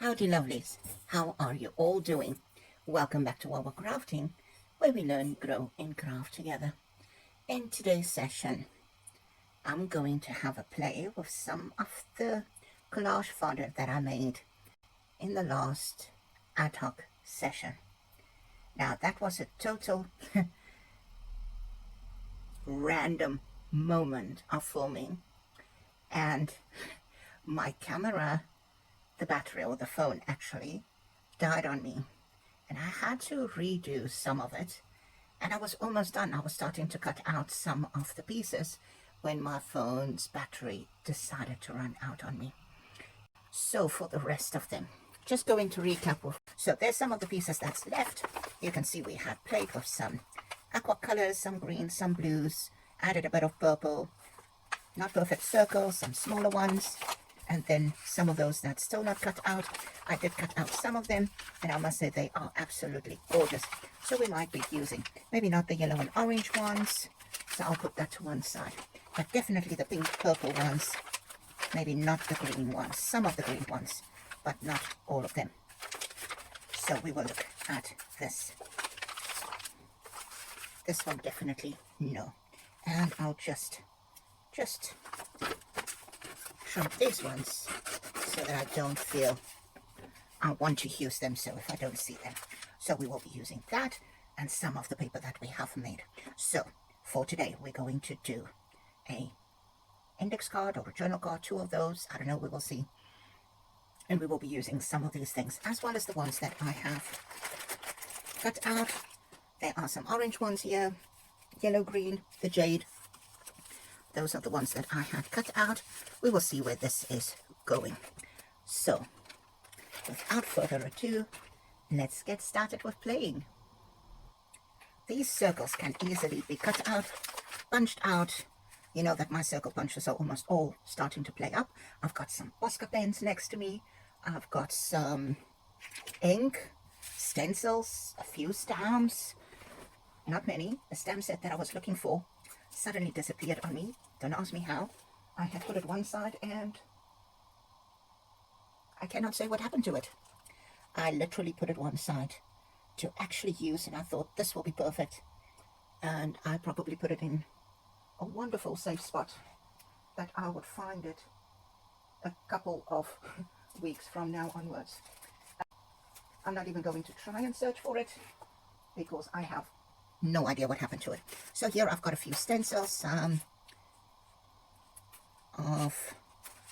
Howdy lovelies, how are you all doing? Welcome back to our crafting, where we learn, grow and craft together. In today's session, I'm going to have a play with some of the collage fodder that I made in the last ad hoc session. Now that was a total random moment of filming, and my camera, the battery or the phone actually died on me, and I had to redo some of it, and I was almost done. I was starting to cut out some of the pieces when my phone's battery decided to run out on me. So for the rest of them, just going to recap with, so there's some of the pieces that's left. You can see we had played with some aqua colors, some greens, some blues, added a bit of purple, not perfect circles, some smaller ones, and then some of those that's still not cut out. I did cut out some of them, and I must say they are absolutely gorgeous. So we might be using maybe not the yellow and orange ones, so I'll put that to one side, but definitely the pink purple ones, maybe not the green ones, some of the green ones, but not all of them. So we will look at this one, definitely no, and I'll just shrink these ones so that I don't feel I want to use them, so if I don't see them. So we will be using that and some of the paper that we have made. So for today we're going to do a index card or a journal card, two of those, I don't know, we will see. And we will be using some of these things as well as the ones that I have cut out. There are some orange ones here, yellow, green, the jade. Those are the ones that I had cut out. We will see where this is going. So without further ado, let's get started with playing. These circles can easily be cut out, punched out. You know that my circle punches are almost all starting to play up. I've got some Posca pens next to me. I've got some ink, stencils, a few stamps, not many. The stamp set that I was looking for suddenly disappeared on me. Don't ask me how. I had put it one side and I cannot say what happened to it. I literally put it one side to actually use, and I thought this will be perfect, and I probably put it in a wonderful safe spot that I would find it a couple of weeks from now onwards. I'm not even going to try and search for it because I have no idea what happened to it. So here I've got a few stencils of,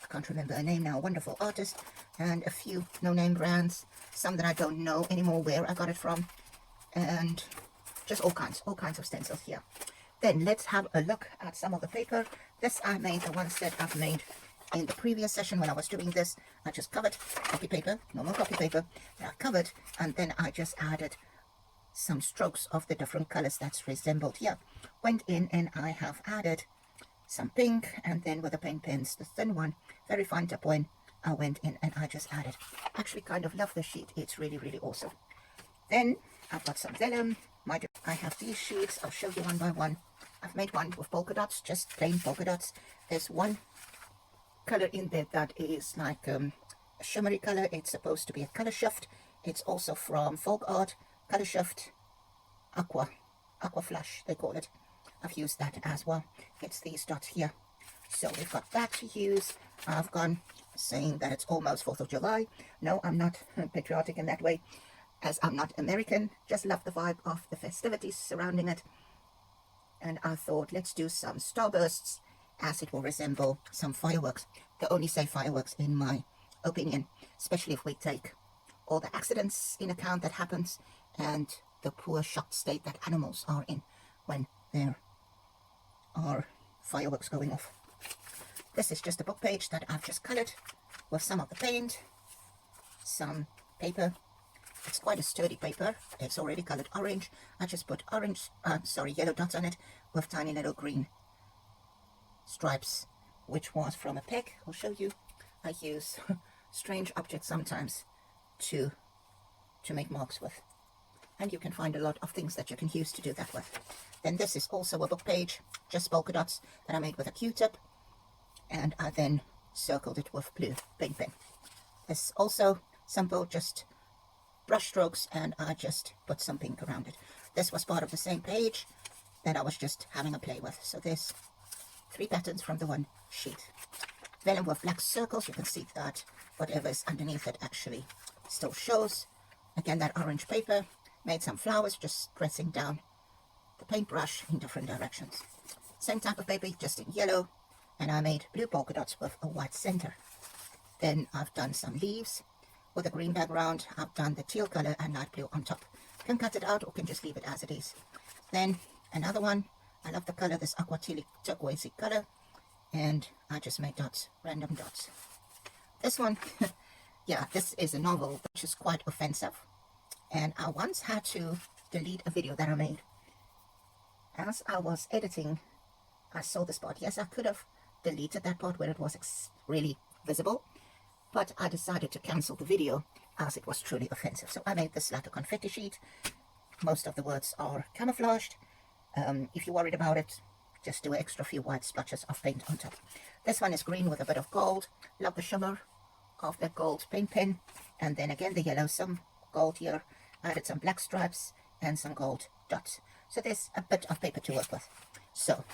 I can't remember her name now, wonderful artist, and a few no-name brands, some that I don't know anymore where I got it from, and just all kinds of stencils here. Then let's have a look at some of the paper. This I made, the ones that I've made in the previous session when I was doing this. I just covered copy paper, normal copy paper, that I covered, and then I just added some strokes of the different colors that's resembled here. Went in and I have added some pink, and then with the paint pens, the thin one, very fine tip one, I went in and I just added. Actually kind of love this sheet. It's really, really awesome. Then I've got some vellum. I have these sheets. I'll show you one by one. I've made one with polka dots, just plain polka dots. There's one color in there that is like a shimmery color. It's supposed to be a color shift. It's also from Folk Art, color shift, aqua flush they call it. I've used that as well. It's these dots here. So we've got that to use. I've gone saying that it's almost 4th of July. No, I'm not patriotic in that way, as I'm not American. Just love the vibe of the festivities surrounding it. And I thought, let's do some starbursts, as it will resemble some fireworks. They only say fireworks in my opinion, especially if we take all the accidents in account that happens and the poor shocked state that animals are in when there are fireworks going off. This is just a book page that I've just colored with some of the paint, some paper. It's quite a sturdy paper. It's already colored orange. I just put yellow dots on it with tiny little green stripes, which was from a peg. I'll show you. I use strange objects sometimes to make marks with, and you can find a lot of things that you can use to do that with. Then this is also a book page, just polka dots that I made with a Q-tip, and I then circled it with blue paint pen. This also simple, just brush strokes, and I just put some pink around it. This was part of the same page that I was just having a play with. So there's 3 patterns from the one sheet. Vellum with black circles. You can see that whatever is underneath it actually still shows. Again, that orange paper. Made some flowers, just pressing down the paintbrush in different directions. Same type of paper, just in yellow. And I made blue polka dots with a white center. Then I've done some leaves with a green background. I've done the teal color and light blue on top. You can cut it out or can just leave it as it is. Then another one. I love the color, this aqua turquoise color. And I just made dots, random dots. This one, yeah, this is a novel which is quite offensive. And I once had to delete a video that I made. As I was editing, I saw this part. Yes, I could have deleted that part where it was really visible, but I decided to cancel the video as it was truly offensive. So I made this like a confetti sheet. Most of the words are camouflaged. If you're worried about it, just do an extra few white splotches of paint on top. This one is green with a bit of gold. Love the shimmer of that gold paint pen. And then again the yellow, some gold here. I added some black stripes and some gold dots. So there's a bit of paper to work with. So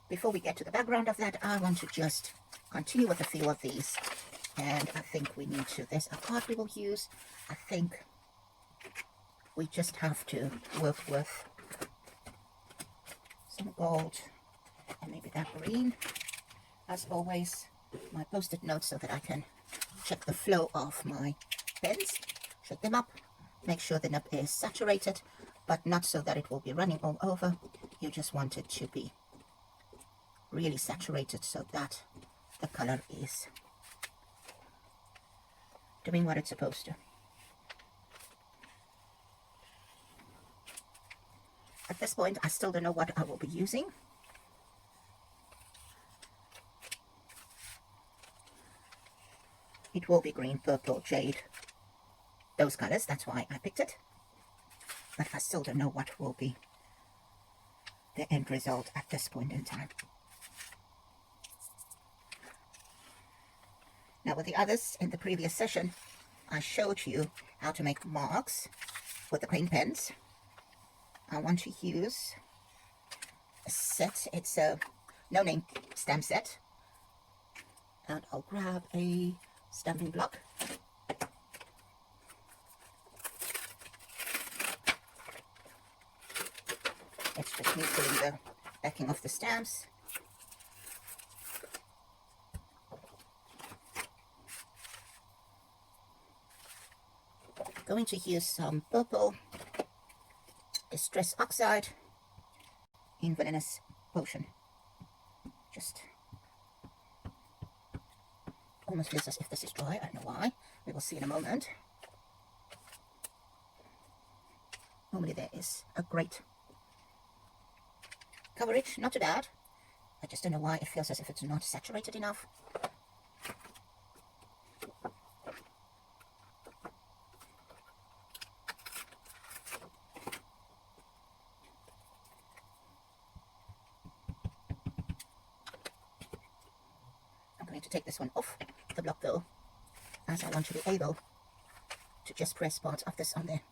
before we get to the background of that, I want to just continue with a few of these. And I think we need to, there's a card we will use. I think we just have to work with some gold and maybe that green. As always, my post-it notes so that I can check the flow of my pens. Shake them up, make sure the nib is saturated, but not so that it will be running all over. You just want it to be really saturated so that the color is doing what it's supposed to. At this point, I still don't know what I will be using. It will be green, purple, jade, those colors. That's why I picked it. But I still don't know what will be the end result at this point in time. Now with the others, in the previous session, I showed you how to make marks with the paint pens. I want to use a set. It's a no-name stamp set. And I'll grab a stamping block. It's just me putting the backing of the stamps. Going to use some purple Distress Oxide in Villainous Potion. Just almost feels as if this is dry. I don't know why. We will see in a moment. Normally there is a great coverage, not too bad. I just don't know why it feels as if it's not saturated enough. I'm going to take this one off the block though, as I want to be able to just press parts of this on there.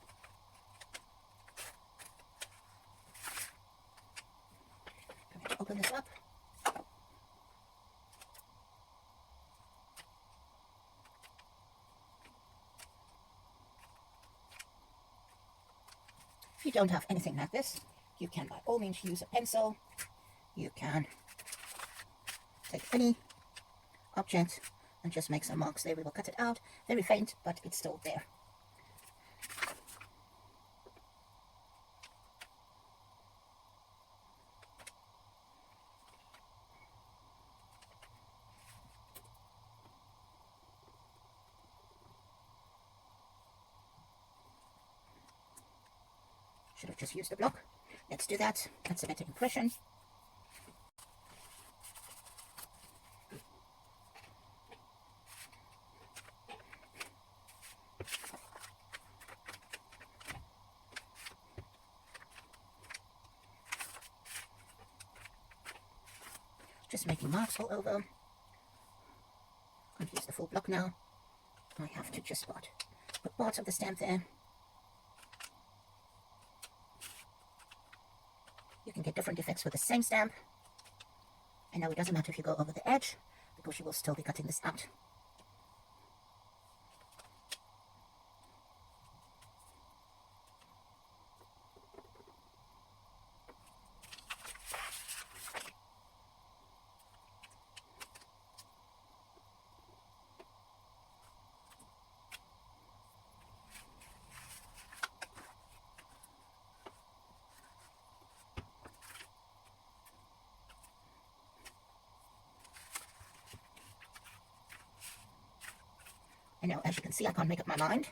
Open this up. If you don't have anything like this, you can by all means use a pencil. You can take any object and just make some marks there. We will cut it out, very faint, but it's still there. Should have just used the block. Let's do that. That's a better impression. Just making marks all over. I'm going to use the full block now. I have to just spot put parts of the stamp there. You can get different effects with the same stamp. And now it doesn't matter if you go over the edge, because you will still be cutting this out. And now, as you can see, I can't make up my mind.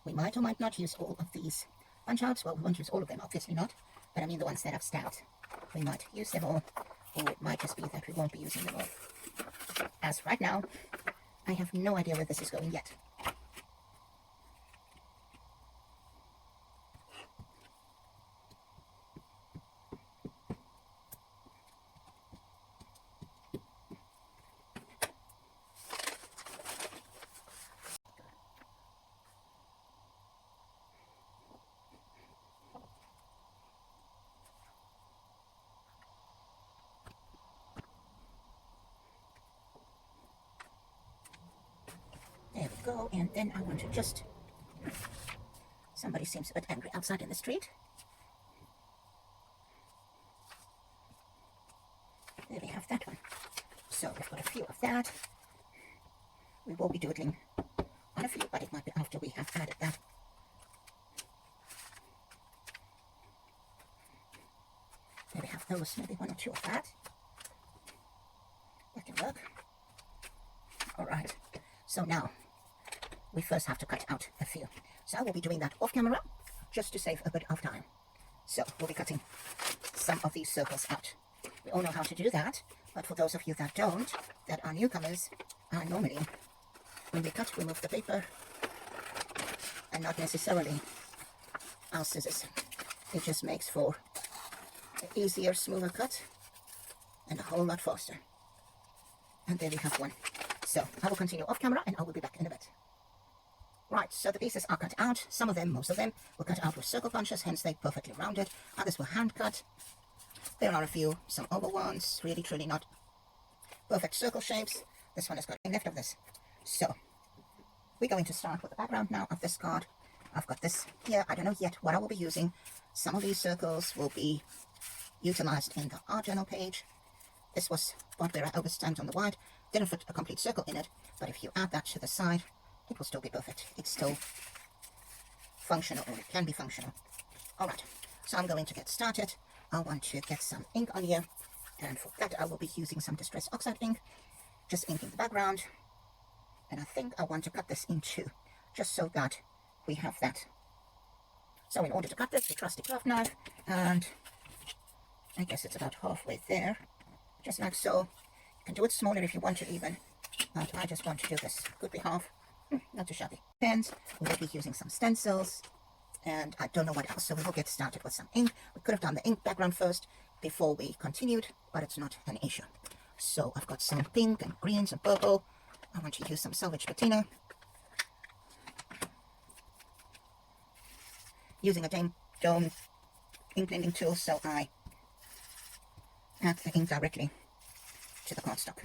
We might or might not use all of these punch outs. Well, we won't use all of them, obviously not. But I mean the ones that I've stabbed. We might use them all, or it might just be that we won't be using them all. As right now, I have no idea where this is going yet. There we go, and then I want to just... Somebody seems a bit angry outside in the street. There we have that one. So we've got a few of that. We will be doodling on a few, but it might be after we have added that. There we have those, maybe one or two of that. That can work. Alright, so now we first have to cut out a few. So I will be doing that off camera, just to save a bit of time. So we'll be cutting some of these circles out. We all know how to do that, but for those of you that don't, that are newcomers, normally when we cut, we move the paper and not necessarily our scissors. It just makes for an easier, smoother cut and a whole lot faster. And there we have one. So I will continue off camera and I will be back in a bit. Right, so the pieces are cut out. Some of them, most of them, were cut out with circle punches, hence they're perfectly rounded. Others were hand cut. There are a few, some oval ones, really truly not perfect circle shapes. This one has got left of this. So we're going to start with the background now of this card. I've got this here. I don't know yet what I will be using. Some of these circles will be utilized in the art journal page. This was part where I overstamped on the white. Didn't fit a complete circle in it, but if you add that to the side, it will still be perfect. It's still functional, or it can be functional. Alright, so I'm going to get started. I want to get some ink on here, and for that I will be using some Distress Oxide ink, just inking the background. And I think I want to cut this in two, just so that we have that. So in order to cut this, the trusty craft knife, and I guess it's about halfway there, just like so. You can do it smaller if you want to even, but I just want to do this. Could be half. Not too shabby. Pens, we will be using some stencils, and I don't know what else, so we will get started with some ink. We could have done the ink background first before we continued, but it's not an issue. So I've got some pink and greens and purple. I want to use some Salvaged Patina. Using a dome ink blending tool, so I add the ink directly to the cardstock.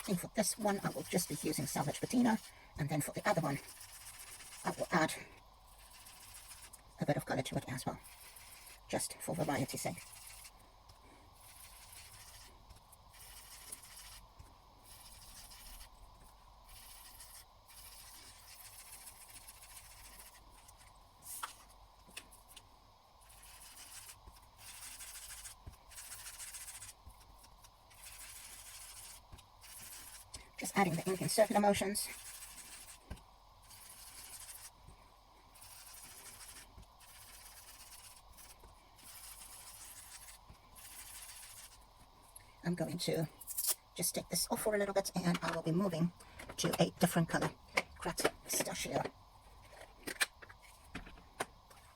I think for this one I will just be using Salvaged Patina, and then for the other one I will add a bit of color to it as well, just for variety's sake. Just adding the ink in circular motions. I'm going to just take this off for a little bit, and I will be moving to a different color, Cracked Pistachio,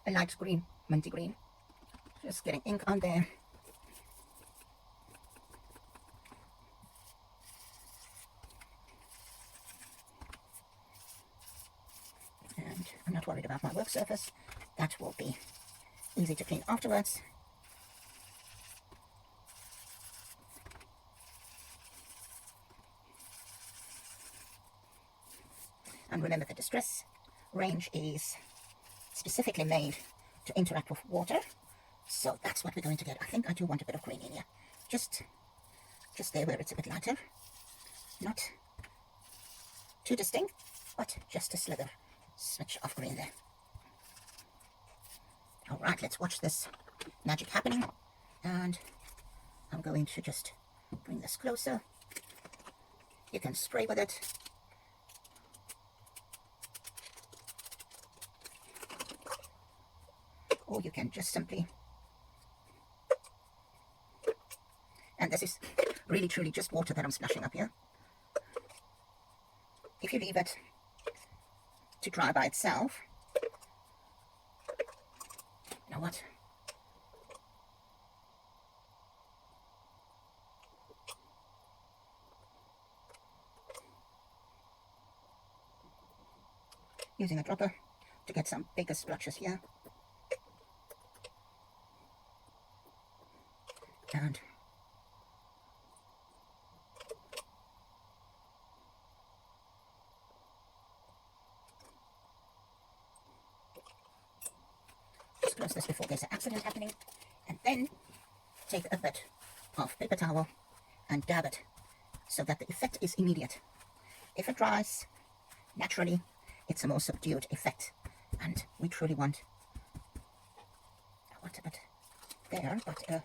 a light green, minty green. Just getting ink on there. And I'm not worried about my work surface. That will be easy to clean afterwards. And remember, the Distress range is specifically made to interact with water. So that's what we're going to get. I think I do want a bit of green in here. Just there where it's a bit lighter. Not too distinct, but just a slither, switch of green there. All right, let's watch this magic happening. And I'm going to just bring this closer. You can spray with it. Or you can just simply, and this is really truly just water that I'm splashing up here. If you leave it to dry by itself, you know what? Using a dropper to get some bigger splotches here. And just close this before there's an accident happening, and then take a bit of paper towel and dab it so that the effect is immediate. If it dries naturally, it's a more subdued effect, and we truly want a bit there, but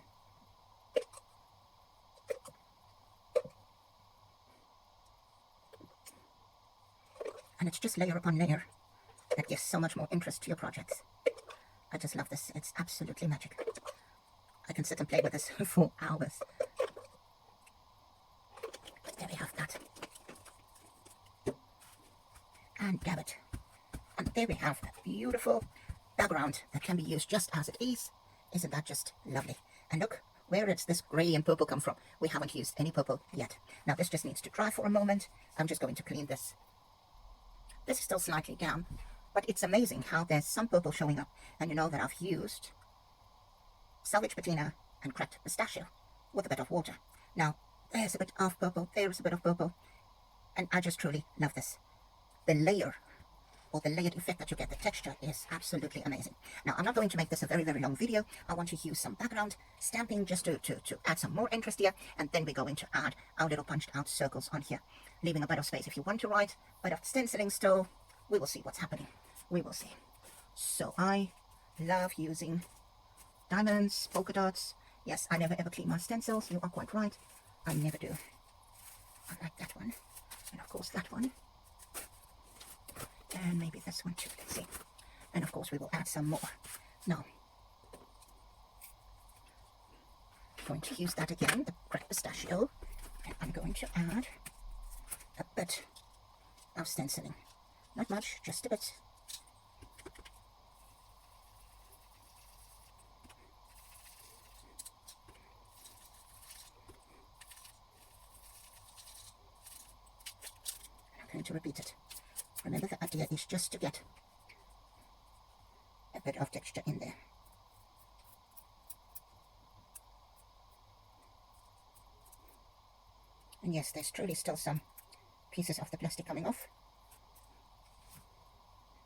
and it's just layer upon layer that gives so much more interest to your projects. I just love this. It's absolutely magic. I can sit and play with this for hours. There we have that. And dab it. And there we have a beautiful background that can be used just as it is. Isn't that just lovely? And look, where it's this grey and purple come from. We haven't used any purple yet. Now this just needs to dry for a moment. I'm just going to clean this. This is still slightly damp, but it's amazing how there's some purple showing up. And you know that I've used Salvaged Patina and Cracked Pistachio with a bit of water. Now, there's a bit of purple, there's a bit of purple, and I just truly love this. The layer, or the layered effect that you get, the texture is absolutely amazing. Now, I'm not going to make this a very, very long video. I want to use some background stamping just to add some more interest here, and then we're going to add our little punched out circles on here, leaving a bit of space if you want to write, a bit of stenciling still. We will see what's happening. We will see. So I love using diamonds, polka dots. Yes, I never ever clean my stencils. You are quite right. I never do. I like that one. And of course that one. And maybe this one too. Let's see. And of course we will add some more. Now, I'm going to use that again, the Cracked Pistachio. And I'm going to add a bit of stenciling. Not much, just a bit. I'm going to repeat it. Remember, the idea is just to get a bit of texture in there. And yes, there's truly still some pieces of the plastic coming off,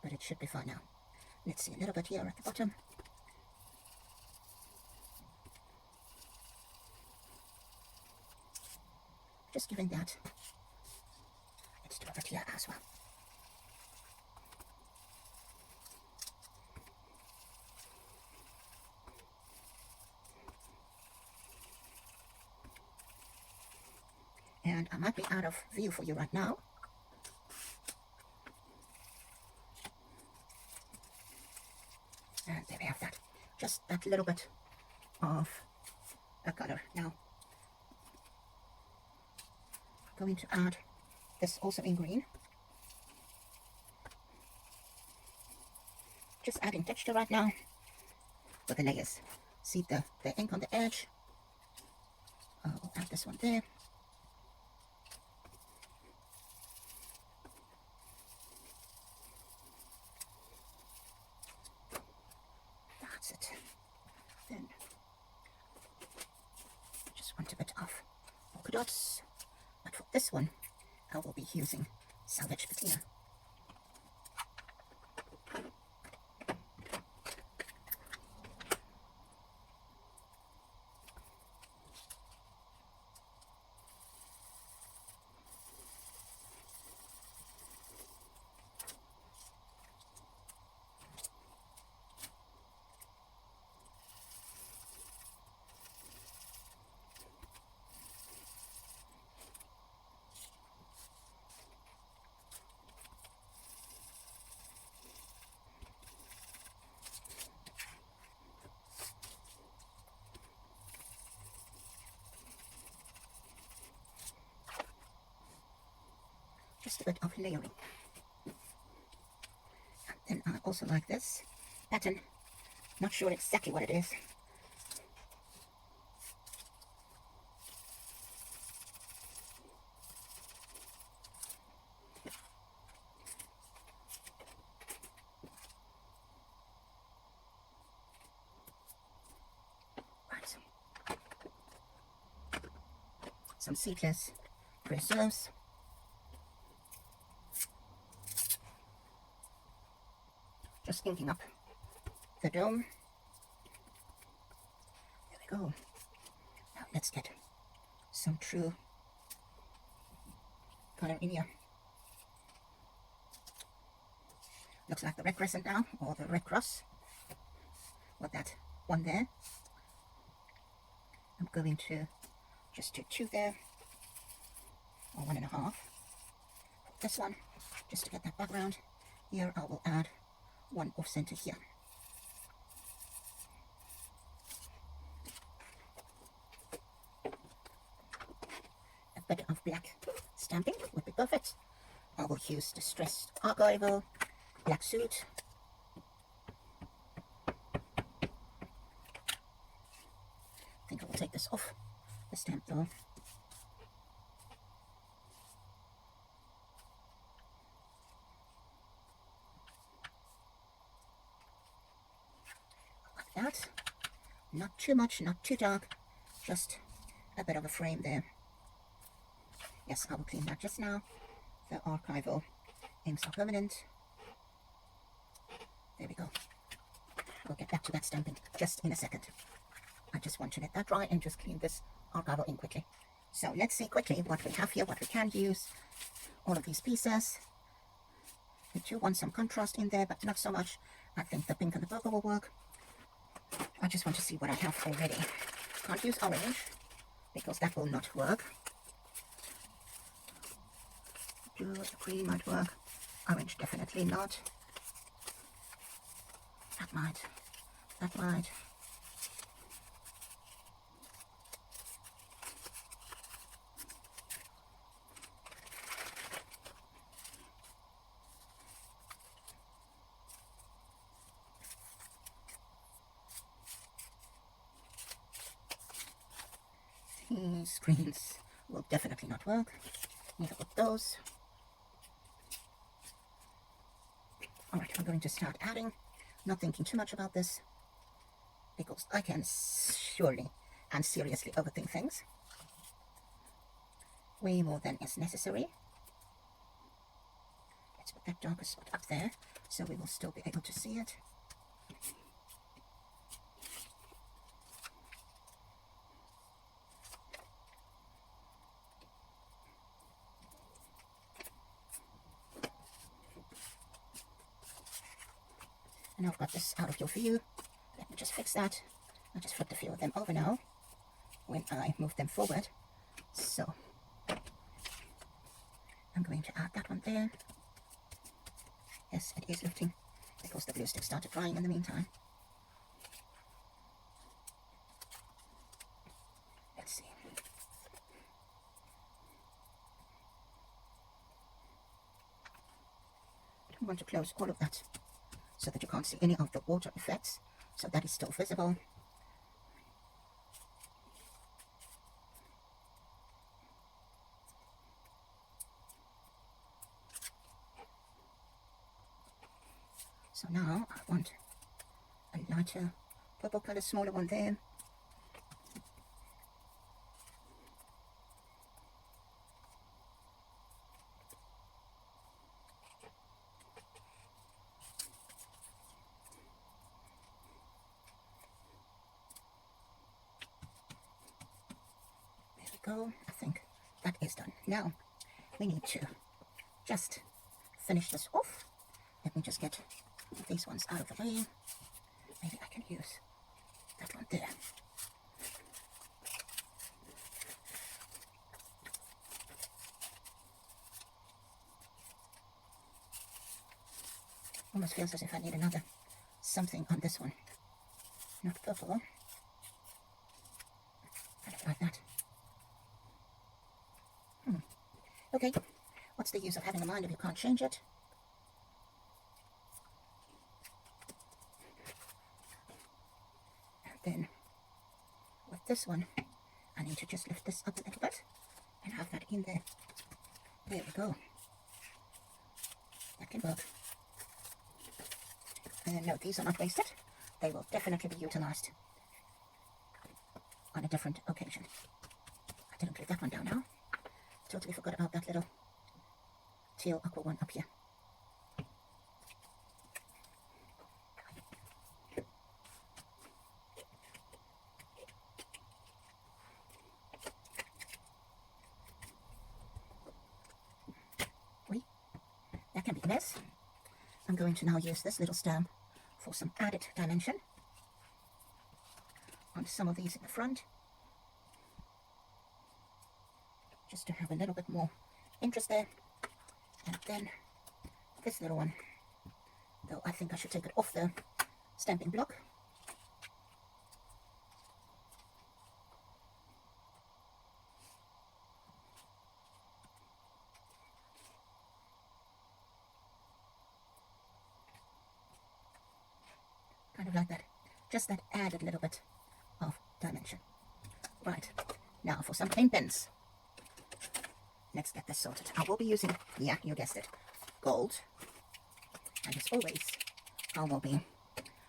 but it should be fine now. Let's see, a little bit here at the bottom. Just giving that. Let's do a bit here as well. And I might be out of view for you right now. And there we have that. Just that little bit of a color. Now, I'm going to add this also in green. Just adding texture right now for the layers. See the ink on the edge. I'll add this one there. That's it. Then just want a bit of polka dots. But for this one, I will be using Salvaged Patina. Just a bit of layering. And then I also like this pattern. Not sure exactly what it is. Right. Some Seedless Preserves. Just inking up the dome. There we go. Now let's get some true color in here. Looks like the red crescent now, or the red cross. With that one there. I'm going to just do 2 there, or 1.5. This one, just to get that background. Here I will add 1 off center here. A bit of black stamping would be perfect. I will use Distress Oxide, black suit. I think I will take this off the stamp though. That. Not too much, not too dark, just a bit of a frame there. Yes, I will clean that just now. The archival inks are permanent. There we go. We'll get back to that stamping just in a second. I just want to let that dry and just clean this archival ink quickly. So let's see quickly what we have here, what we can use. All of these pieces. We do want some contrast in there, but not so much. I think the pink and the purple will work. I just want to see what I have already. Can't use orange because that will not work. Blue, the green might work. Orange definitely not. That might. That might. These greens will definitely not work. Neither with those. Alright, I'm going to start adding. Not thinking too much about this because I can surely and seriously overthink things. Way more than is necessary. Let's put that darker spot up there so we will still be able to see it. Now I've got this out of your view. Let me just fix that. I'll just flip the few of them over now when I move them forward. So I'm going to add that one there. Yes, it is lifting because the glue stick started drying in the meantime. Let's see. want to close all of that so that you can't see any of the water effects, so that is still visible. So now I want a lighter purple color, smaller one there. Go. I think that is done. Now we need to just finish this off. Let me just get these ones out of the way. Maybe I can use that one there. Almost feels as if I need another something on this one. Not purple. Kind of like that. Okay, what's the use of having a mind if you can't change it? And then with this one, I need to just lift this up a little bit and have that in there. There we go. That can work. And no, these are not wasted. They will definitely be utilized on a different occasion. I didn't put that one down now. Totally forgot about that little teal aqua one up here. Wait, that can be a mess. I'm going to now use this little stamp for some added dimension on some of these in the front, just to have a little bit more interest there. And then this little one, though I think I should take it off the stamping block. Kind of like that. Just that added little bit of dimension. Right, now for some paint pens. Let's get this sorted. I will be using, yeah, you guessed it, gold. And as always, I will be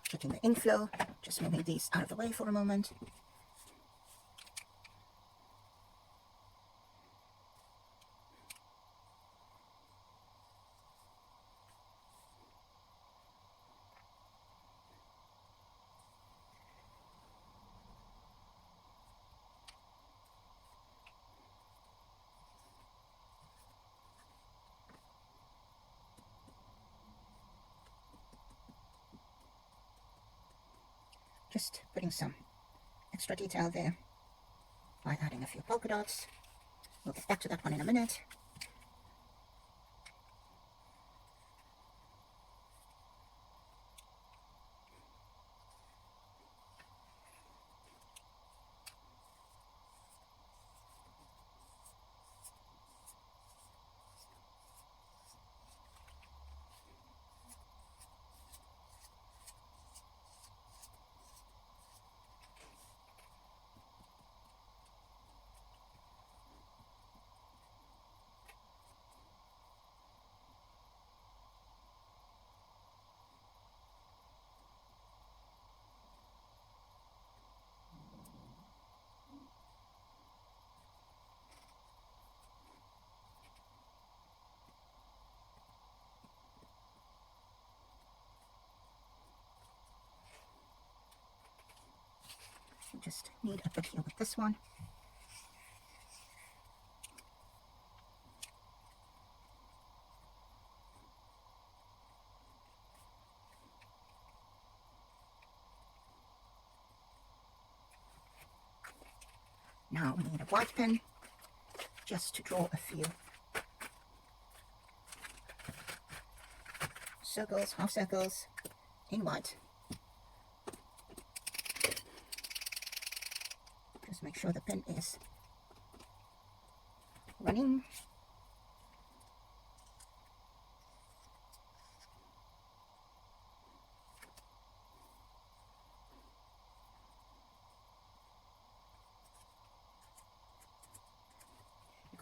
checking the ink flow. Just moving these out of the way for a moment. Just putting some extra detail there by adding a few polka dots. We'll get back to that one in a minute. We just need a bit here with this one. Now we need a white pen just to draw a few circles, half circles in white. Just make sure the pen is running.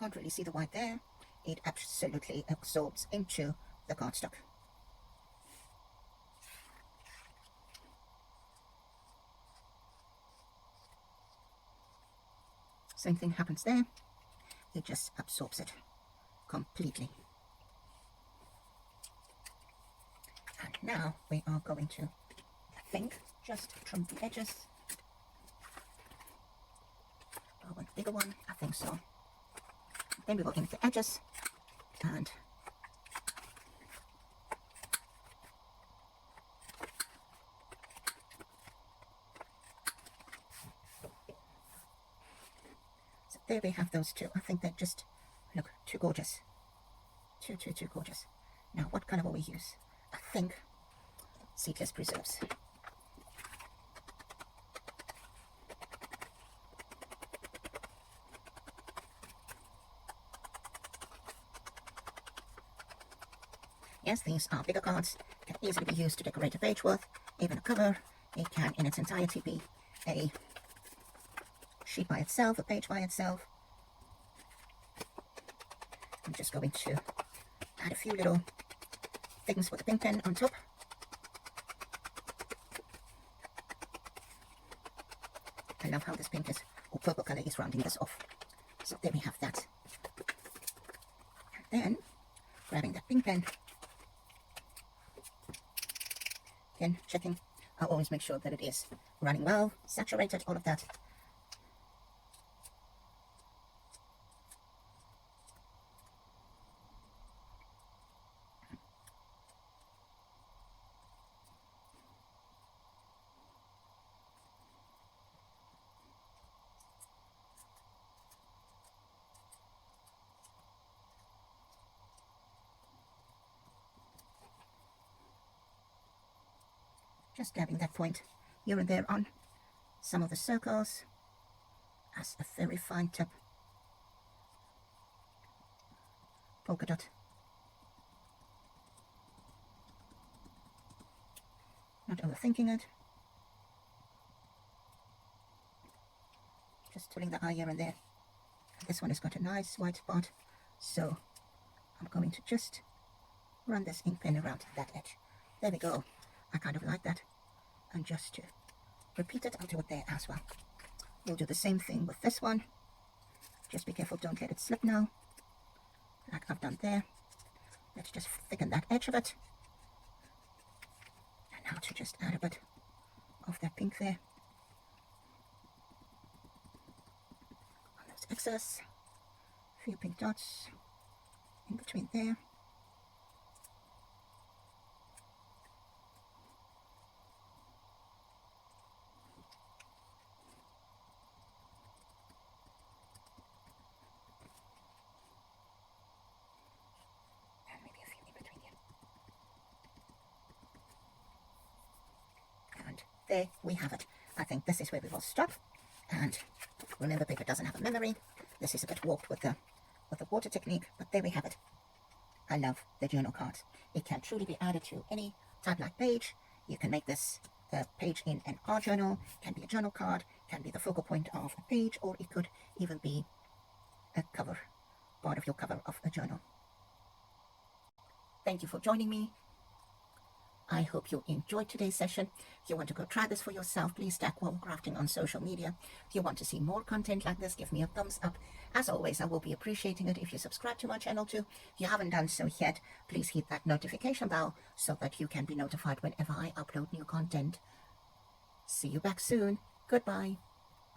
can't really see the white there. It absolutely absorbs into the cardstock. Same thing happens there. It just absorbs it completely. And now we are going to, I think, just trim the edges. Do I want a bigger one? I think so. Then we will ink the edges and so there we have those two. I think they're just, look, too gorgeous. Too gorgeous. Now what color will we use? I think Seedless Preserves. Yes, these are bigger cards, can easily be used to decorate a page worth, even a cover. It can in its entirety be a sheet by itself, a page by itself. I'm just going to add a few little things with the pink pen on top. I love how this pink is, or purple color is rounding this off. So there we have that. And then, grabbing that pink pen, again, checking, I'll always make sure that it is running well, saturated, all of that. Just dabbing that point here and there on some of the circles as a very fine tip. Polka dot. Not overthinking it. Just pulling the eye here and there. This one has got a nice white spot, so I'm going to just run this ink pen around that edge. There we go. I kind of like that. And just to repeat it, I'll do it there as well. We'll do the same thing with this one. Just be careful, don't let it slip now, like I've done there. Let's just thicken that edge of it. And now to just add a bit of that pink there on those excess. A few pink dots in between there. There we have it. I think this is where we will stop. And remember, paper doesn't have a memory. This is a bit warped with the water technique, but there we have it. I love the journal cards. It can truly be added to any type like page. You can make this a page in an art journal, can be a journal card, can be the focal point of a page, or it could even be a cover, part of your cover of a journal. Thank you for joining me. I hope you enjoyed today's session. If you want to go try this for yourself, please tag Wall Crafting on social media. If you want to see more content like this, give me a thumbs up. As always, I will be appreciating it if you subscribe to my channel too. If you haven't done so yet, please hit that notification bell so that you can be notified whenever I upload new content. See you back soon. Goodbye.